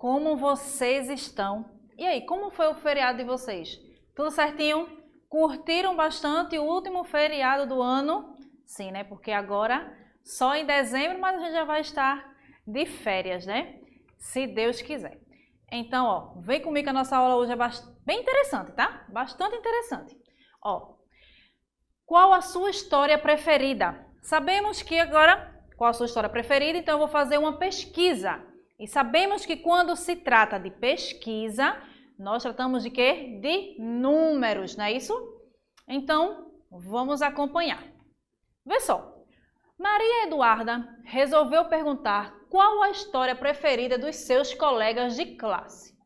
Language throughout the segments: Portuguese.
Como vocês estão? E aí, como foi o feriado de vocês? Tudo certinho? Curtiram bastante o último feriado do ano? Sim, né? Porque agora só em dezembro, mas a gente já vai estar de férias, né? Se Deus quiser. Então, ó, vem comigo que a nossa aula hoje é bem interessante, tá? Bastante interessante. Ó, qual a sua história preferida? Sabemos que agora, qual a sua história preferida? Então, eu vou fazer uma pesquisa. E sabemos que quando se trata de pesquisa, nós tratamos de quê? De números, não é isso? Então, vamos acompanhar. Vê só. Maria Eduarda resolveu perguntar qual a história preferida dos seus colegas de classe.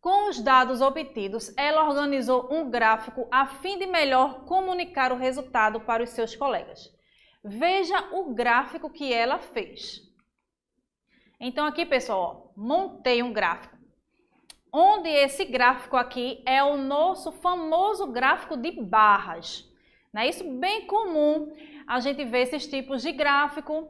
Com os dados obtidos, ela organizou um gráfico a fim de melhor comunicar o resultado para os seus colegas. Veja o gráfico que ela fez. Então aqui, pessoal, ó, montei um gráfico. Onde esse gráfico aqui é o nosso famoso gráfico de barras. Não é isso? Bem comum a gente ver esses tipos de gráfico.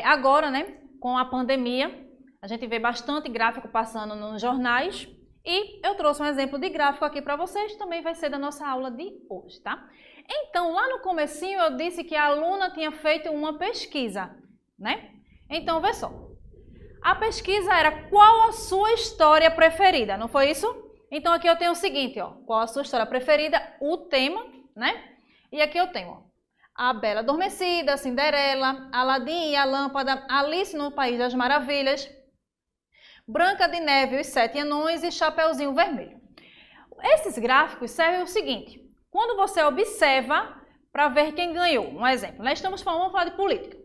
Agora, né, com a pandemia, a gente vê bastante gráfico passando nos jornais. E eu trouxe um exemplo de gráfico aqui para vocês, também vai ser da nossa aula de hoje, tá? Então, lá no comecinho eu disse que a aluna tinha feito uma pesquisa, né? Então, vê só. A pesquisa era qual a sua história preferida, não foi isso? Então, aqui eu tenho o seguinte, ó, qual a sua história preferida, o tema, né? E aqui eu tenho, ó, a Bela Adormecida, Cinderela, Aladim e a Lâmpada, Alice no País das Maravilhas, Branca de Neve e os Sete Anões e Chapeuzinho Vermelho. Esses gráficos servem o seguinte, quando você observa para ver quem ganhou, um exemplo, nós vamos falar de política.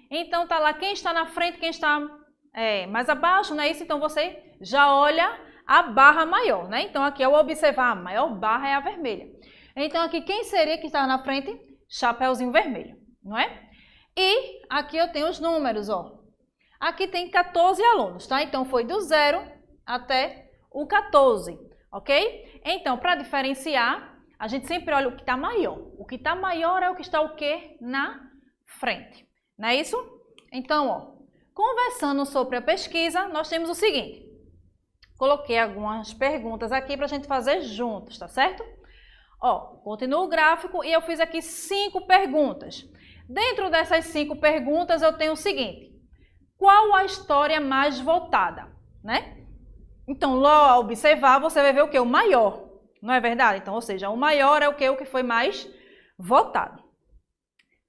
Então, tá lá quem está na frente, quem está mais abaixo, não é isso? Então, você já olha a barra maior, né? Então, aqui ao observar, a maior barra é a vermelha. Então, aqui quem seria que está na frente? Chapeuzinho Vermelho, não é? E aqui eu tenho os números, ó. Aqui tem 14 alunos, tá? Então, foi do 0 até o 14, ok? Então, para diferenciar, a gente sempre olha o que está maior. O que está maior é o que está o quê? Na frente, não é isso? Então, ó, conversando sobre a pesquisa, nós temos o seguinte. Coloquei algumas perguntas aqui para a gente fazer juntos, tá certo? Ó, continuo o gráfico e eu fiz aqui 5 perguntas. Dentro dessas 5 perguntas, eu tenho o seguinte. Qual a história mais votada, né? Então, logo ao observar, você vai ver o que? O maior, não é verdade? Então, ou seja, o maior é o que? O que foi mais votado.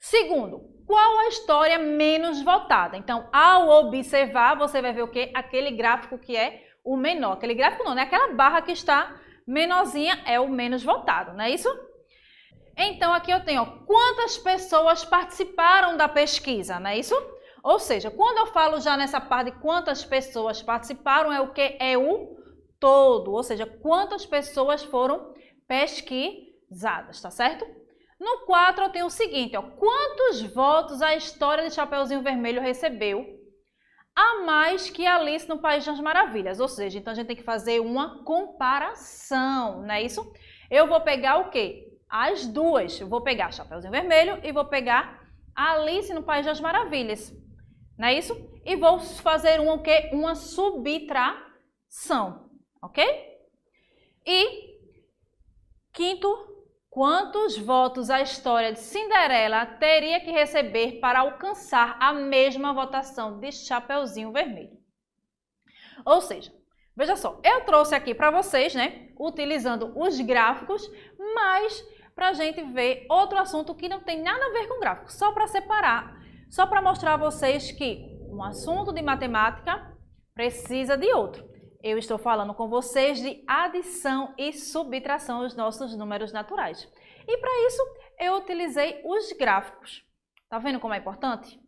Segundo, qual a história menos votada? Então, ao observar, você vai ver o que? Aquele gráfico que é o menor. Aquele gráfico não, né? Aquela barra que está menorzinha é o menos votado, não é isso? Então, aqui eu tenho, ó, quantas pessoas participaram da pesquisa, não é isso? Ou seja, quando eu falo já nessa parte de quantas pessoas participaram, é o que? É o todo, ou seja, quantas pessoas foram pesquisadas, tá certo? No 4 eu tenho o seguinte, ó, quantos votos a história de Chapeuzinho Vermelho recebeu a mais que Alice no País das Maravilhas? Ou seja, então a gente tem que fazer uma comparação, não é isso? Eu vou pegar o quê? As duas. Eu vou pegar Chapeuzinho Vermelho e vou pegar Alice no País das Maravilhas. Não é isso? E vou fazer o quê? Uma subtração, ok? E quinto, quantos votos a história de Cinderela teria que receber para alcançar a mesma votação de Chapeuzinho Vermelho? Ou seja, veja só, eu trouxe aqui para vocês, né, utilizando os gráficos, mas para a gente ver outro assunto que não tem nada a ver com gráfico, só para separar. Só para mostrar a vocês que um assunto de matemática precisa de outro. Eu estou falando com vocês de adição e subtração dos nossos números naturais. E para isso, eu utilizei os gráficos. Tá vendo como é importante?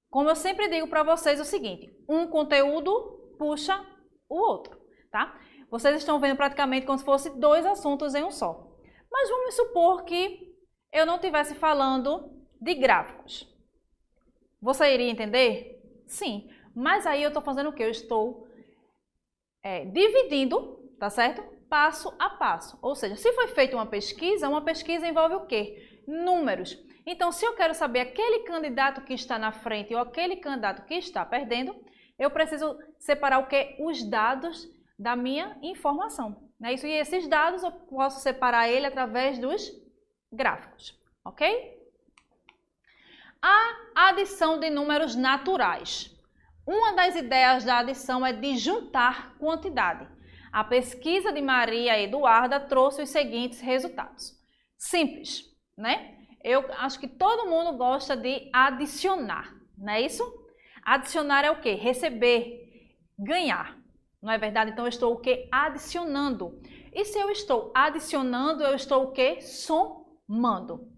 Como eu sempre digo para vocês o seguinte, um conteúdo puxa o outro, tá? Vocês estão vendo praticamente como se fosse 2 assuntos em um só. Mas vamos supor que eu não estivesse falando de gráficos. Você iria entender? Sim, mas aí eu estou fazendo o quê? Eu estou dividindo, tá certo? Passo a passo. Ou seja, se foi feita uma pesquisa envolve o quê? Números. Então, se eu quero saber aquele candidato que está na frente ou aquele candidato que está perdendo, eu preciso separar o quê? Os dados da minha informação. Né? Isso, e esses dados eu posso separar ele através dos gráficos, ok? A adição de números naturais. Uma das ideias da adição é de juntar quantidade. A pesquisa de Maria Eduarda trouxe os seguintes resultados. Simples, né? Eu acho que todo mundo gosta de adicionar, não é isso? Adicionar é o quê? Receber, ganhar, não é verdade? Então eu estou o quê? Adicionando. E se eu estou adicionando, eu estou o quê? Somando.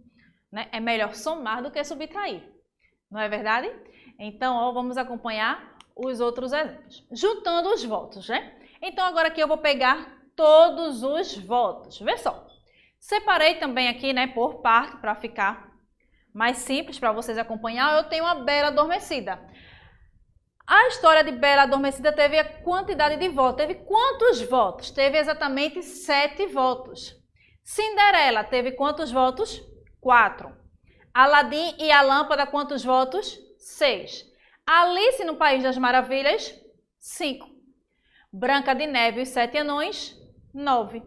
Né? É melhor somar do que subtrair, não é verdade? Então, ó, vamos acompanhar os outros exemplos. Juntando os votos, né? Então, agora aqui eu vou pegar todos os votos. Vê só. Separei também aqui, né, por parte, para ficar mais simples para vocês acompanhar. Eu tenho a Bela Adormecida. A história de Bela Adormecida teve a quantidade de votos. Teve quantos votos? Teve exatamente 7 votos. Cinderela teve quantos votos? 4. Aladim e a Lâmpada, quantos votos? 6. Alice no País das Maravilhas, 5. Branca de Neve e os 7 Anões, 9.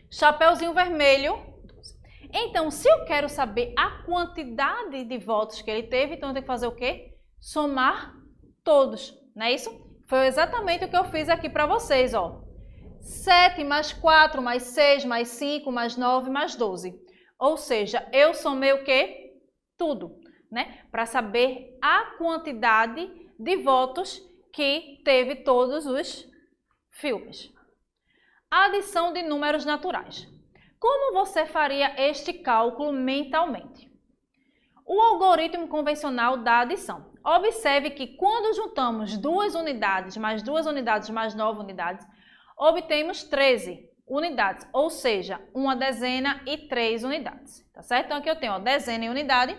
Chapeuzinho Vermelho, 12. Então, se eu quero saber a quantidade de votos que ele teve, então eu tenho que fazer o quê? Somar todos, não é isso? Foi exatamente o que eu fiz aqui para vocês, ó. 7 mais 4 mais 6 mais 5 mais 9 mais 12. Ou seja, eu somei o quê? Tudo, né? Para saber a quantidade de votos que teve todos os filmes. Adição de números naturais. Como você faria este cálculo mentalmente? O algoritmo convencional da adição. Observe que quando juntamos 2 unidades mais 2 unidades mais 9 unidades, obtemos 13 unidades, ou seja, uma dezena e 3 unidades, tá certo? Então aqui eu tenho, ó, dezena e unidade,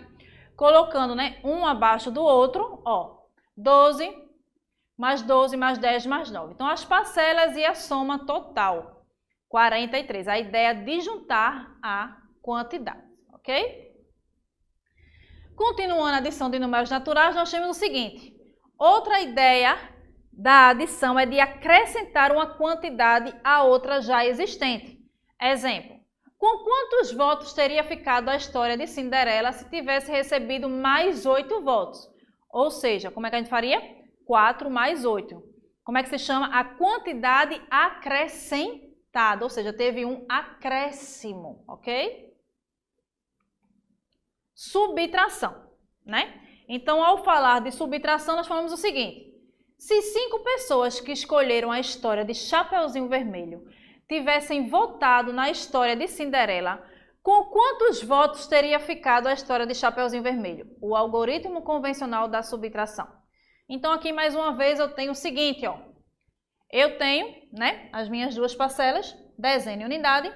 colocando, né, um abaixo do outro, ó, 12 mais 10 mais 9. Então as parcelas e a soma total, 43. A ideia de juntar a quantidade, ok? Continuando a adição de números naturais, nós temos o seguinte, outra ideia da adição é de acrescentar uma quantidade a outra já existente. Exemplo, com quantos votos teria ficado a história de Cinderela se tivesse recebido mais 8 votos? Ou seja, como é que a gente faria? 4 mais 8. Como é que se chama? A quantidade acrescentada, ou seja, teve um acréscimo, ok? Subtração, né? Então, ao falar de subtração, nós falamos o seguinte. Se 5 pessoas que escolheram a história de Chapeuzinho Vermelho tivessem votado na história de Cinderela, com quantos votos teria ficado a história de Chapeuzinho Vermelho? O algoritmo convencional da subtração. Então, aqui mais uma vez eu tenho o seguinte, ó. Eu tenho, né, as minhas duas parcelas, dezena e unidade,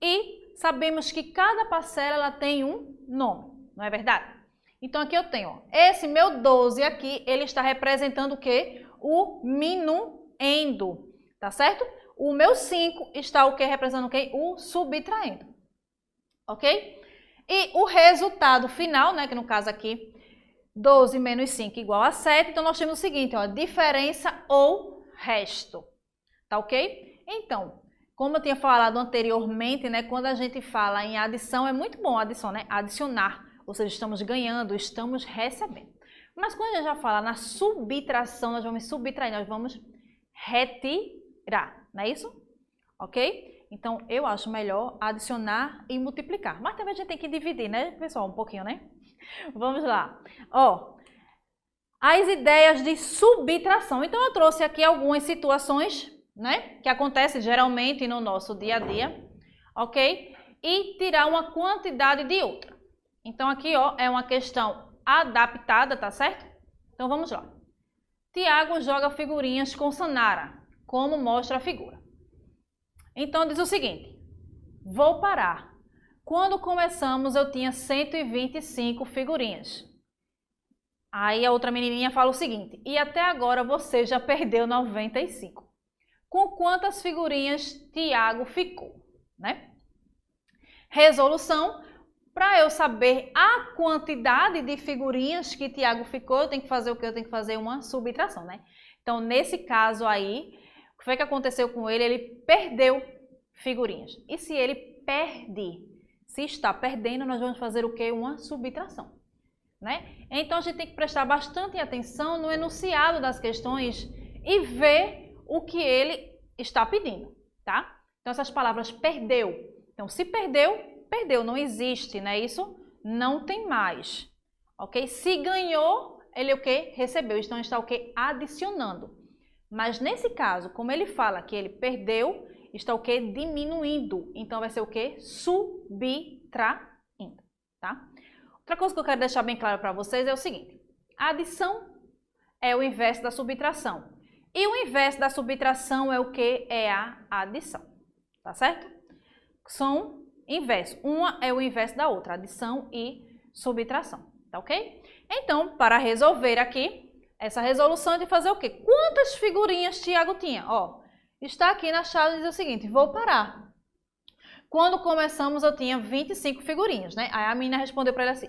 e sabemos que cada parcela ela tem um nome, não é verdade? Então, aqui eu tenho, ó, esse meu 12 aqui, ele está representando o quê? O minuendo, tá certo? O meu 5 está o quê? Representando o quê? O subtraindo, ok? E o resultado final, né, que no caso aqui, 12 menos 5 igual a 7, então nós temos o seguinte, ó, diferença ou resto, tá ok? Então, como eu tinha falado anteriormente, né, quando a gente fala em adição, é muito bom adição, né? Adicionar. Ou seja, estamos ganhando, estamos recebendo. Mas quando a gente já fala na subtração, nós vamos subtrair, nós vamos retirar, não é isso? Ok? Então, eu acho melhor adicionar e multiplicar. Mas também a gente tem que dividir, né, pessoal? Um pouquinho, né? Vamos lá. Ó, as ideias de subtração. Então, eu trouxe aqui algumas situações, né, que acontecem geralmente no nosso dia a dia, ok? E tirar uma quantidade de outra. Então, aqui, ó, é uma questão adaptada, tá certo? Então, vamos lá. Tiago joga figurinhas com Sanara, como mostra a figura. Então, diz o seguinte. Vou parar. Quando começamos, eu tinha 125 figurinhas. Aí, a outra menininha fala o seguinte. E até agora, você já perdeu 95. Com quantas figurinhas Tiago ficou, né? Resolução. Para eu saber a quantidade de figurinhas que Tiago ficou, eu tenho que fazer o quê? Eu tenho que fazer uma subtração, né? Então, nesse caso aí, o que foi que aconteceu com ele? Ele perdeu figurinhas. E se ele perde, se está perdendo, nós vamos fazer o quê? Uma subtração, né? Então, a gente tem que prestar bastante atenção no enunciado das questões e ver o que ele está pedindo, tá? Então, essas palavras perdeu. Então, se perdeu, perdeu, não existe, né? Isso não tem mais, ok? Se ganhou, ele o quê? Recebeu. Então, está o quê? Adicionando. Mas nesse caso, como ele fala que ele perdeu, está o quê? Diminuindo. Então, vai ser o quê? Subtraindo, tá? Outra coisa que eu quero deixar bem claro para vocês é o seguinte. A adição é o inverso da subtração. E o inverso da subtração é o quê? É a adição, tá certo? São inverso. Uma é o inverso da outra, adição e subtração, tá ok? Então, para resolver aqui, essa resolução de fazer o quê? Quantas figurinhas Tiago tinha? Ó, está aqui na chave e diz o seguinte, vou parar. Quando começamos eu tinha 25 figurinhas, né? Aí a menina respondeu para ele assim,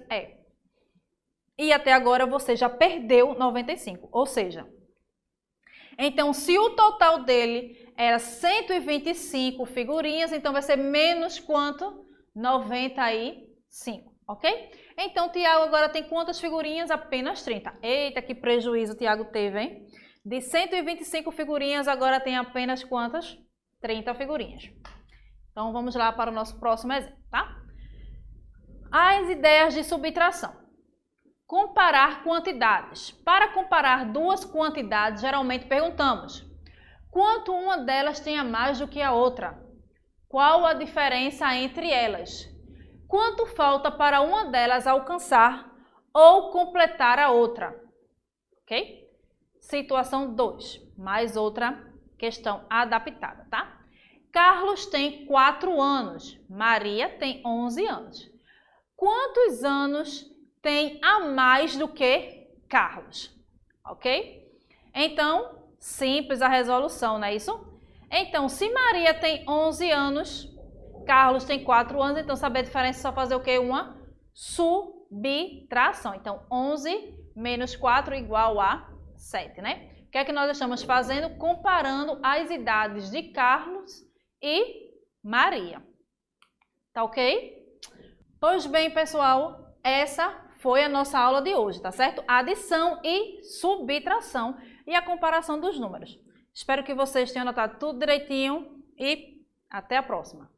e até agora você já perdeu 95, ou seja, então se o total dele era 125 figurinhas, então vai ser menos quanto? 95, ok? Então, Tiago agora tem quantas figurinhas? Apenas 30. Eita, que prejuízo o Tiago teve, hein? De 125 figurinhas, agora tem apenas quantas? 30 figurinhas. Então, vamos lá para o nosso próximo exemplo, tá? As ideias de subtração. Comparar quantidades. Para comparar duas quantidades, geralmente perguntamos: quanto uma delas tem a mais do que a outra? Qual a diferença entre elas? Quanto falta para uma delas alcançar ou completar a outra? Ok? Situação 2. Mais outra questão adaptada, tá? Carlos tem 4 anos. Maria tem 11 anos. Quantos anos tem a mais do que Carlos? Ok? Então, simples a resolução, não é isso? Então, se Maria tem 11 anos, Carlos tem 4 anos, então saber a diferença é só fazer o quê? Uma subtração. Então, 11 menos 4 igual a 7, né? O que é que nós estamos fazendo? Comparando as idades de Carlos e Maria. Tá ok? Pois bem, pessoal, essa foi a nossa aula de hoje, tá certo? Adição e subtração e a comparação dos números. Espero que vocês tenham anotado tudo direitinho e até a próxima.